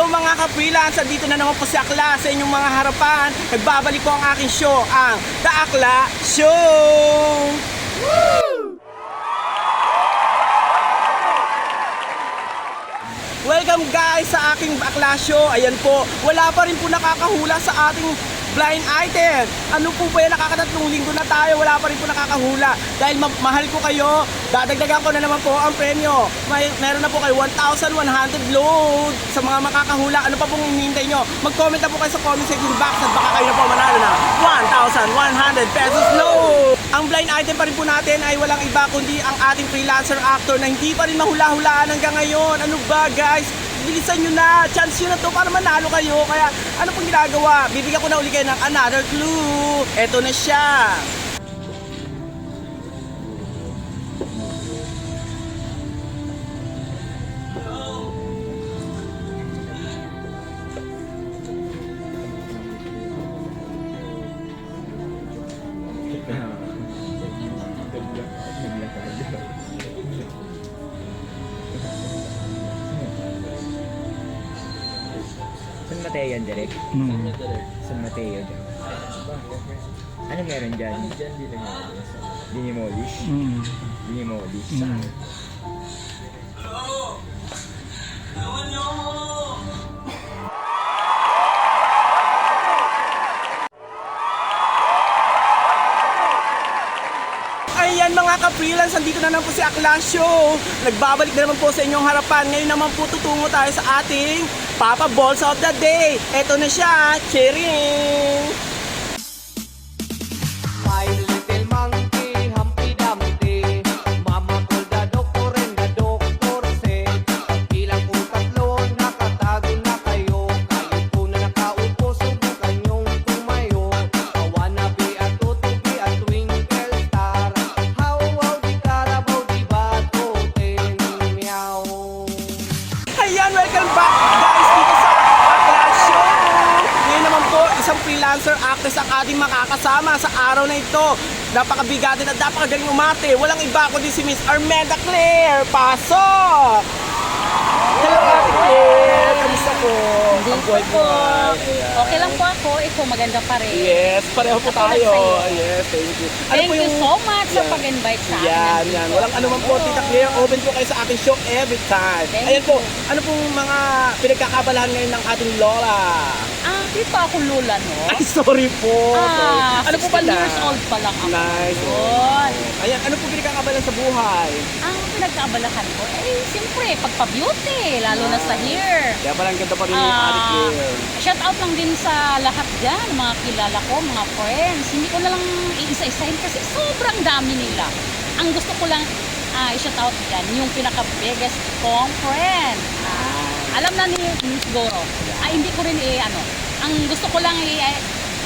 Hello mga ka-freelance, dito na naman po si Akla sa inyong mga harapan. Nagbabalik po ang aking show, ang The Akla Show! Woo! Welcome guys sa aking Akla Show. Ayan po, wala pa rin po nakakahula sa ating blind item. Ano po ba yan? Nakakatatlong linggo na tayo, wala pa rin po nakakahula. Dahil mahal ko kayo, dadagdagan ko na naman po ang premyo. Meron na po kayo 1,100 load sa mga makakahula. Ano pa pong hinihintay nyo? Mag-comment na po kayo sa comment section box at baka kayo na po manalo na 1,100 pesos load. Ang blind item pa rin po natin ay walang iba kundi ang ating freelancer actor na hindi pa rin mahula-hulaan hanggang ngayon. Ano ba guys? Bilisan nyo na, chance nyo na to para manalo kayo. Kaya ano pong ginagawa? Bibigyan ko na uli kayo ng another clue. Eto na siya. San Mateo yan, direct? San Mateo dyan. Ano meron dyan? Dinimolish? Dinimolish? Saan? Ayan mga ka-freelance, nandito na naman po si Akla Show. Nagbabalik na naman po sa inyong harapan. Ngayon naman po tutungo tayo sa ating Papa Balls of the Day. Eto na siya, cheering! My little monkey, Humpty Dumpty, Mama called the doctor and the doctor said, bilang po tatlo, nakatago na kayo. Kayo po na nakaupo, subukan niyong tumayo. I wanna be a to be a twinkle star. How di Carabao, di Batoten, meow. Ayan, welcome back guys dito sa Akla Show. Ngayon naman po, isang freelancer actress ang ating makakasama sa araw na ito. Napakabigatin at napakagaling umate. Walang iba kundi si Miss Armeda Claire. Pasok! Hello Ate Claire, kamusta po? Ang buhay po. Ayan. Okay lang po ako. Ikaw maganda pa rin. Yes, pareho po Ako rin tayo. sa'yo. Yes, thank you. Thank you so much sa Yan. pag-invite sa akin. Yan, nandito. yan. Walang anuman po, Tita Claire. Open po kayo sa ating show every time. Thank Ayan po, you. ano pong mga pinagkakabalahan ngayon ng ating Lola? Di pa ako lula, no? Ay, sorry po. Ano po 16 pala? years old pa lang ako. Nice. Yun. Ayan, ano po pinagkakabalan sa buhay? Ang pinagkaabalahan ko, siyempre, pagpa-beauty, lalo na sa hair. Kaya pala ang ganda pa rin yung Ate Claire. Shout out lang din sa lahat dyan, mga kilala ko, mga friends. Hindi ko na lang iisa-isahin kasi sobrang dami nila. Ang gusto ko lang i-shout out dyan, yung pinaka-biggest kong friend. Alam na ni Miss Goro. Hindi ko rin ang gusto ko lang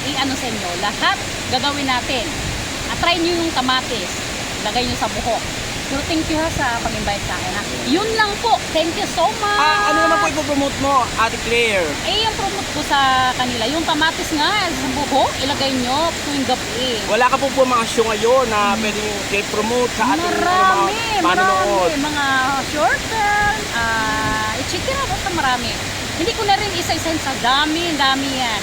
i-ano sa inyo, lahat gagawin natin. Try nyo yung kamatis, lagay nyo sa buhok. Pero thank you sa pag-invite sa akin. Yun lang po. Thank you so much. Ano naman po ipopromote mo, Ate Claire? Yung promote ko sa kanila, yung kamatis nga sa buhok, ilagay nyo tuwing gabi. Wala ka po mga show ngayon na pwedeng i-promote sa ating Marami. manonood. Mga short film, i-check na basta marami. Hindi ko na rin isa-isahin sa dami yan.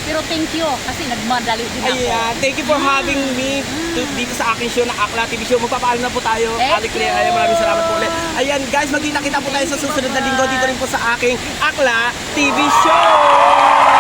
Pero thank you kasi nagmadali din ako. Ayan, thank you for having me dito sa aking show na Akla TV Show. Magpapaalam na po tayo, Ate Claire. Ayan, maraming salamat po ulit. Ayan guys, magkita-kita po tayo sa susunod na linggo dito rin po sa aking Akla TV Show.